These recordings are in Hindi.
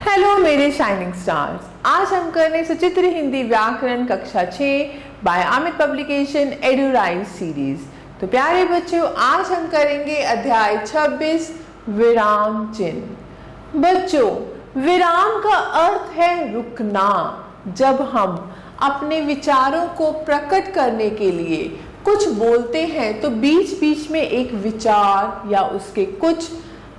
हेलो मेरे शाइनिंग स्टार्स, आज हम करने सचित्र हिंदी व्याकरण कक्षा 6 बाय अमित पब्लिकेशन एडुराइज सीरीज। तो प्यारे बच्चों, आज हम करेंगे अध्याय 26 विराम चिन्ह। बच्चों, विराम का अर्थ है रुकना। जब हम अपने विचारों को प्रकट करने के लिए कुछ बोलते हैं तो बीच बीच में एक विचार या उसके कुछ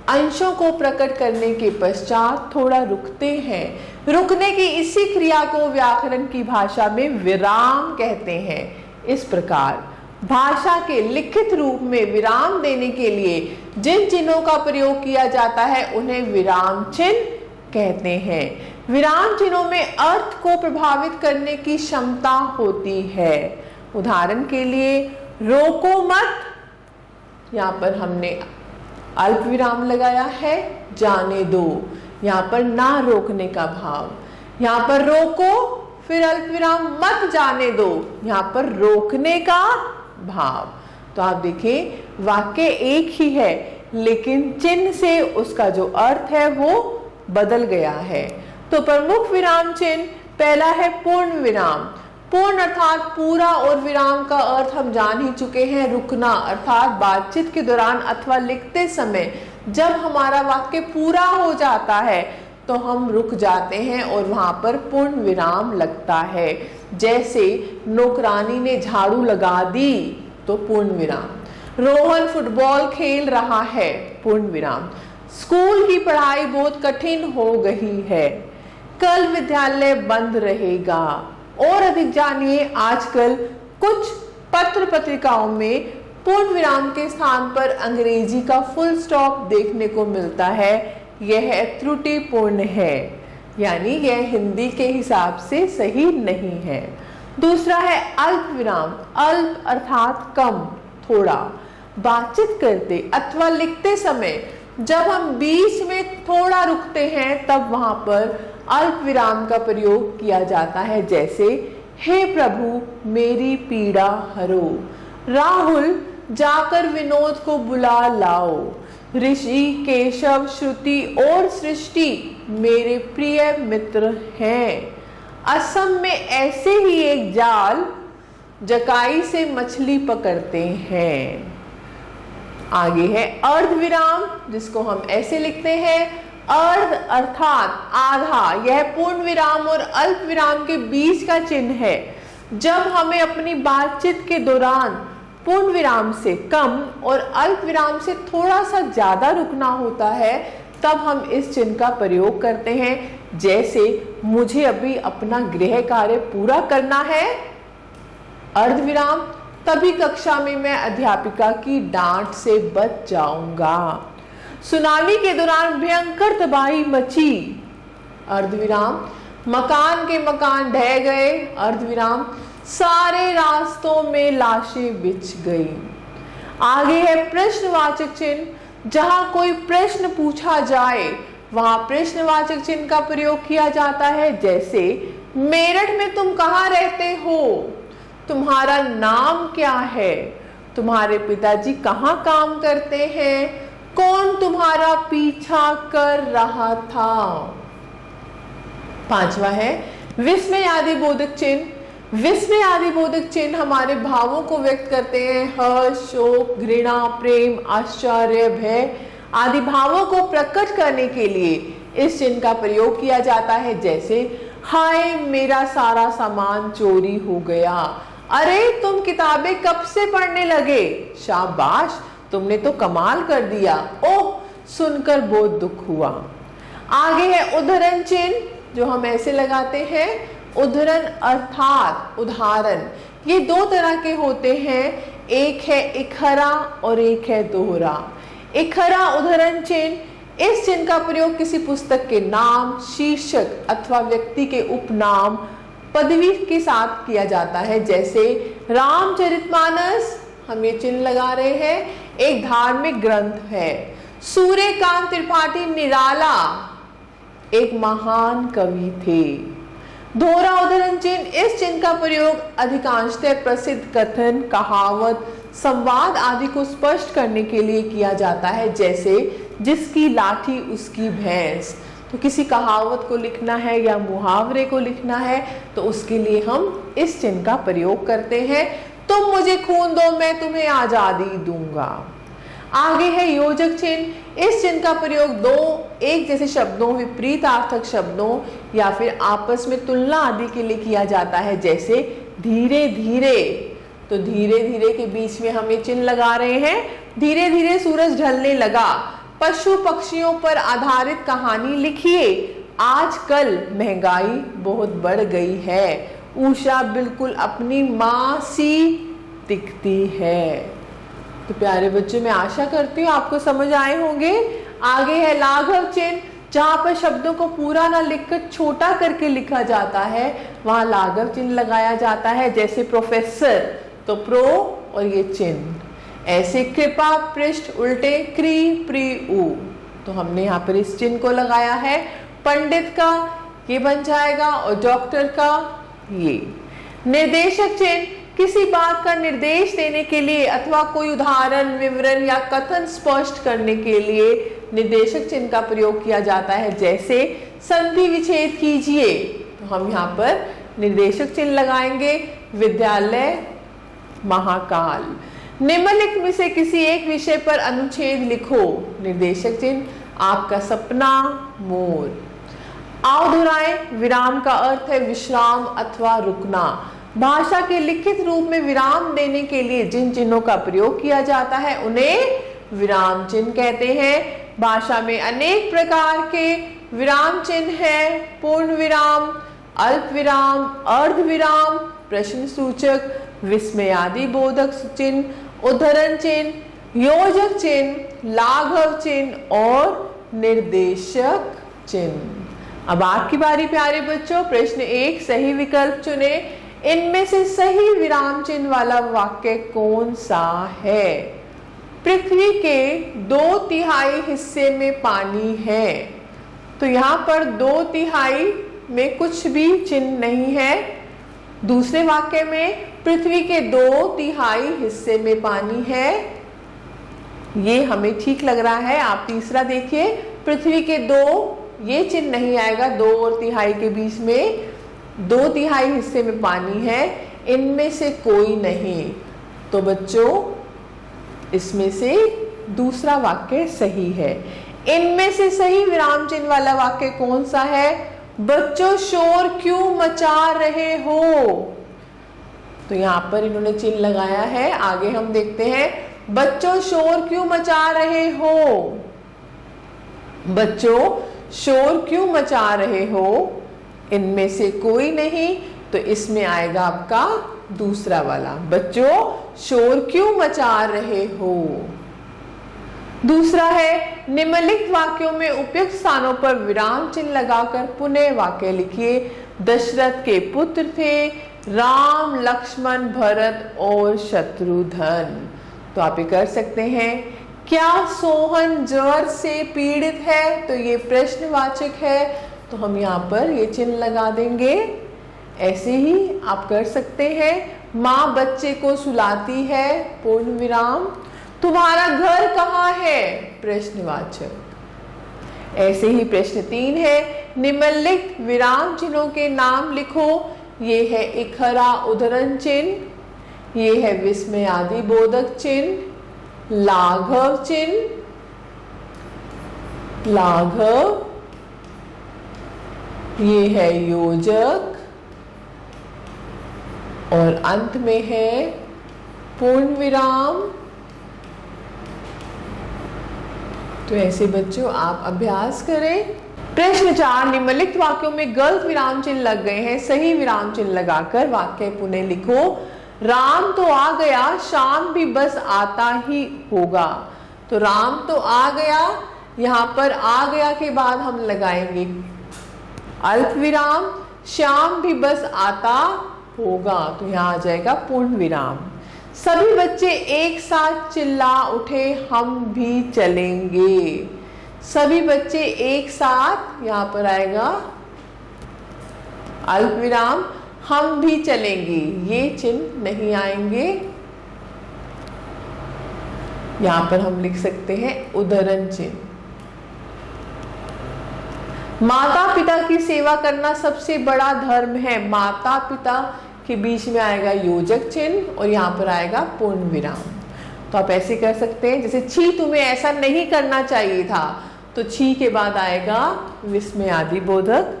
अंशों को प्रकट करने के पश्चात थोड़ा रुकते हैं। रुकने की इसी क्रिया को व्याकरण की भाषा में विराम कहते हैं। इस प्रकार भाषा के लिखित रूप में विराम देने के लिए जिन चिन्हों का प्रयोग किया जाता है उन्हें विराम चिन्ह कहते हैं। विराम चिन्हों में अर्थ को प्रभावित करने की क्षमता होती है। उदाहरण के लिए रोको मत, यहाँ पर हमने अल्प विराम लगाया है, जाने दो, यहाँ पर ना रोकने का भाव। यहाँ पर रोको, फिर अल्प विराम, मत जाने दो, यहाँ पर रोकने का भाव। तो आप देखें, वाक्य एक ही है लेकिन चिन्ह से उसका जो अर्थ है वो बदल गया है। तो प्रमुख विराम चिन्ह पहला है पूर्ण विराम। पूर्ण अर्थात पूरा, और विराम का अर्थ हम जान ही चुके हैं, रुकना अर्थात बातचीत के दौरान अथवा लिखते समय जब हमारा वाक्य पूरा हो जाता है तो हम रुक जाते हैं और वहां पर पूर्ण विराम लगता है। जैसे नौकरानी ने झाड़ू लगा दी तो पूर्ण विराम। रोहन फुटबॉल खेल रहा है, पूर्ण विराम। स्कूल की पढ़ाई बहुत कठिन हो गई है, कल विद्यालय बंद रहेगा। और अधिक जानिए, आजकल कुछ पत्र पत्रिकाओं में पूर्ण विराम के स्थान पर अंग्रेजी का फुल स्टॉप देखने को मिलता है। यह त्रुटिपूर्ण है, यानी यह हिंदी के हिसाब से सही नहीं है। दूसरा है अल्प विराम। अल्प अर्थात कम, थोड़ा। बातचीत करते अथवा लिखते समय जब हम बीच में थोड़ा रुकते हैं तब वहां पर अल्प विराम का प्रयोग किया जाता है। जैसे हे प्रभु मेरी पीड़ा हरो, राहुल जाकर विनोद को बुला लाओ, ऋषि केशव श्रुति और सृष्टि मेरे प्रिय मित्र हैं, असम में ऐसे ही एक जाल जकाई से मछली पकड़ते हैं। आगे है अर्ध विराम, जिसको हम ऐसे लिखते हैं अर्ध अर्थात आधा। यह पूर्ण विराम और अल्प विराम के बीच का चिन्ह है। जब हमें अपनी बातचीत के दौरान पूर्ण विराम से कम और अल्प विराम से थोड़ा सा ज्यादा रुकना होता है तब हम इस चिन्ह का प्रयोग करते हैं। जैसे मुझे अभी अपना गृह कार्य पूरा करना है, अर्ध विराम, तभी कक्षा में मैं अध्यापिका की डांट से बच जाऊंगा। सुनामी के दौरान भयंकर तबाही मची, अर्धविराम। मकान के मकान ढह गए, अर्धविराम। सारे रास्तों में लाशें बिछ गई। आगे है प्रश्नवाचक चिन्ह। जहां कोई प्रश्न पूछा जाए वहां प्रश्नवाचक चिन्ह का प्रयोग किया जाता है। जैसे मेरठ में तुम कहाँ रहते हो, तुम्हारा नाम क्या है, तुम्हारे पिताजी कहाँ काम करते हैं, कौन तुम्हारा पीछा कर रहा था। पांचवा है विस्मय आदि बोधक चिन्ह। विस्मय आदि बोधक चिन्ह हमारे भावों को व्यक्त करते हैं। हर्ष, शोक, घृणा, प्रेम, आश्चर्य, भय आदि भावों को प्रकट करने के लिए इस चिन्ह का प्रयोग किया जाता है। जैसे हाय मेरा सारा सामान चोरी हो गया, अरे तुम किताबें कब से पढ़ने लगे, शाबाश तुमने तो कमाल कर दिया, ओह सुनकर बहुत दुख हुआ। आगे है उद्धरण चिन्ह, जो हम ऐसे लगाते हैं। उद्धरण अर्थात उदाहरण। ये दो तरह के होते हैं, एक है इखरा और एक है दोहरा। इखरा उद्धरण चिन्ह, इस चिन्ह का प्रयोग किसी पुस्तक के नाम, शीर्षक अथवा व्यक्ति के उपनाम, पदवी के साथ किया जाता है। जैसे रामचरितमानस, हम ये चिन्ह लगा रहे हैं, एक धार्मिक ग्रंथ है। सूर्यकांत त्रिपाठी निराला एक महान कवि थे। दोहरा उद्धरण चिन्ह, इस चिन्ह का प्रयोग अधिकांशतः प्रसिद्ध कथन, कहावत, संवाद आदि को स्पष्ट करने के लिए किया जाता है। जैसे जिसकी लाठी उसकी भैंस, तो किसी कहावत को लिखना है या मुहावरे को लिखना है तो उसके लिए हम इस चिन्ह का प्रयोग करते हैं। तुम मुझे खून दो मैं तुम्हें आजादी दूंगा। आगे है योजक चिन्ह। इस चिन्ह का प्रयोग दो एक जैसे शब्दों, विपरीतार्थक शब्दों या फिर आपस में तुलना आदि के लिए किया जाता है, जैसे धीरे धीरे। तो धीरे धीरे के बीच में हम ये चिन्ह लगा रहे हैं। धीरे धीरे सूरज ढलने लगा। पशु पक्षियों पर आधारित कहानी लिखिए। आजकल महंगाई बहुत बढ़ गई है। उषा बिल्कुल अपनी माँ सी दिखती है। तो प्यारे बच्चों, मैं आशा करती हूँ आपको समझ आए होंगे। आगे है लाघव चिन्ह, जहाँ पर शब्दों को पूरा ना लिखकर छोटा करके लिखा जाता है, वहां लाघव चिन्ह लगाया जाता है, जैसे प्रोफेसर तो प्रो और ये चिन्ह। ऐसे कृपा, पृष्ठ, उल्टे, क्री, प्री, उ। तो हमने यहाँ पर इस चिन्ह को लगाया है। पंडित का ये बन जाएगा और डॉक्टर का ये। निर्देशक चिन्ह किसी बात का निर्देश देने के लिए अथवा कोई उदाहरण, विवरण या कथन स्पष्ट करने के लिए निर्देशक चिन्ह का प्रयोग किया जाता है, जैसे संधि विच्छेद कीजिए। तो हम यहाँ पर निर्देशक चिन्ह लगाएंगे। विद्यालय, महाकाल। निम्नलिखित में से किसी एक विषय पर अनुच्छेद लिखो। निर्देशक चिन्ह आपका सपना, मोर। आओ दोहराएं। विराम का अर्थ है विश्राम अथवा रुकना। भाषा के लिखित रूप में विराम देने के लिए जिन चिन्हों का प्रयोग किया जाता है उन्हें विराम चिन्ह कहते हैं। भाषा में अनेक प्रकार के विराम चिन्ह हैं। पूर्ण विराम, अल्प विराम, अर्ध विराम, प्रश्न सूचक, विस्मयादि बोधक चिन्ह, उद्धरण चिन्ह, योजक चिन्ह, लाघव चिन्ह और निर्देशक चिन्ह। अब आपकी बारी प्यारे बच्चों। प्रश्न 1, सही विकल्प चुने। इनमें से सही विराम चिन्ह वाला वाक्य कौन सा है? पृथ्वी के 2/3 हिस्से में पानी है। तो यहाँ पर 2/3 में कुछ भी चिन्ह नहीं है। दूसरे वाक्य में पृथ्वी के 2/3 हिस्से में पानी है, ये हमें ठीक लग रहा है। आप तीसरा देखिए, पृथ्वी के 2, ये चिन्ह नहीं आएगा। 2 और तिहाई के बीच में 2/3 हिस्से में पानी है, इनमें से कोई नहीं। तो बच्चों इसमें से दूसरा वाक्य सही है। इनमें से सही विराम चिन्ह वाला वाक्य कौन सा है? बच्चों शोर क्यों मचा रहे हो? तो यहाँ पर इन्होंने चिन्ह लगाया है। आगे हम देखते हैं, बच्चों शोर क्यों मचा रहे हो? बच्चों शोर क्यों मचा रहे हो? इनमें से कोई नहीं, तो इसमें आएगा आपका दूसरा वाला, बच्चों शोर क्यों मचा रहे हो। दूसरा है, निम्नलिखित वाक्यों में उपयुक्त स्थानों पर विराम चिन्ह लगाकर पुनः वाक्य लिखिए। दशरथ के पुत्र थे राम, लक्ष्मण, भरत और शत्रुघ्न। तो आप ये कर सकते हैं। क्या सोहन ज्वर से पीड़ित है? तो ये प्रश्नवाचक है, तो हम यहाँ पर ये चिन्ह लगा देंगे। ऐसे ही आप कर सकते हैं। माँ बच्चे को सुलाती है, पूर्ण विराम। तुम्हारा घर कहाँ है? प्रश्नवाचक। ऐसे ही प्रश्न 3 है, निम्नलिखित विराम चिन्हों के नाम लिखो। ये है इखरा उद्धरण चिन्ह, ये है विस्मयादि बोधक चिन्ह, लाघव चिन्ह, लाघव, ये है योजक और अंत में है पूर्ण विराम। तो ऐसे बच्चों आप अभ्यास करें। प्रश्न 4, निम्नलिखित वाक्यों में गलत विराम चिन्ह लग गए हैं, सही विराम चिन्ह लगाकर वाक्य पुनः लिखो। राम तो आ गया, शाम भी बस आता ही होगा। तो राम तो आ गया, यहाँ पर आ गया के बाद हम लगाएंगे अल्प विराम, श्याम भी बस आता होगा, तो यहाँ आ जाएगा पूर्ण विराम। सभी बच्चे एक साथ चिल्ला उठे, हम भी चलेंगे। सभी बच्चे एक साथ, यहाँ पर आएगा अल्प विराम, हम भी चलेंगे, ये चिन्ह नहीं आएंगे। यहाँ पर हम लिख सकते हैं उद्धरण चिन्ह। माता पिता की सेवा करना सबसे बड़ा धर्म है। माता पिता के बीच में आएगा योजक चिन्ह और यहाँ पर आएगा पूर्ण विराम। तो आप ऐसे कर सकते हैं, जैसे छी तुम्हें ऐसा नहीं करना चाहिए था, तो छी के बाद आएगा विस्मय आदि बोधक,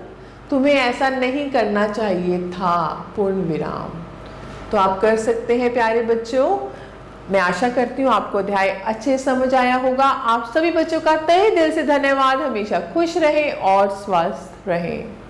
तुम्हें ऐसा नहीं करना चाहिए था, पूर्ण विराम। तो आप कर सकते हैं प्यारे बच्चों। मैं आशा करती हूँ आपको अध्याय अच्छे समझ आया होगा। आप सभी बच्चों का तहे दिल से धन्यवाद। हमेशा खुश रहें और स्वस्थ रहें।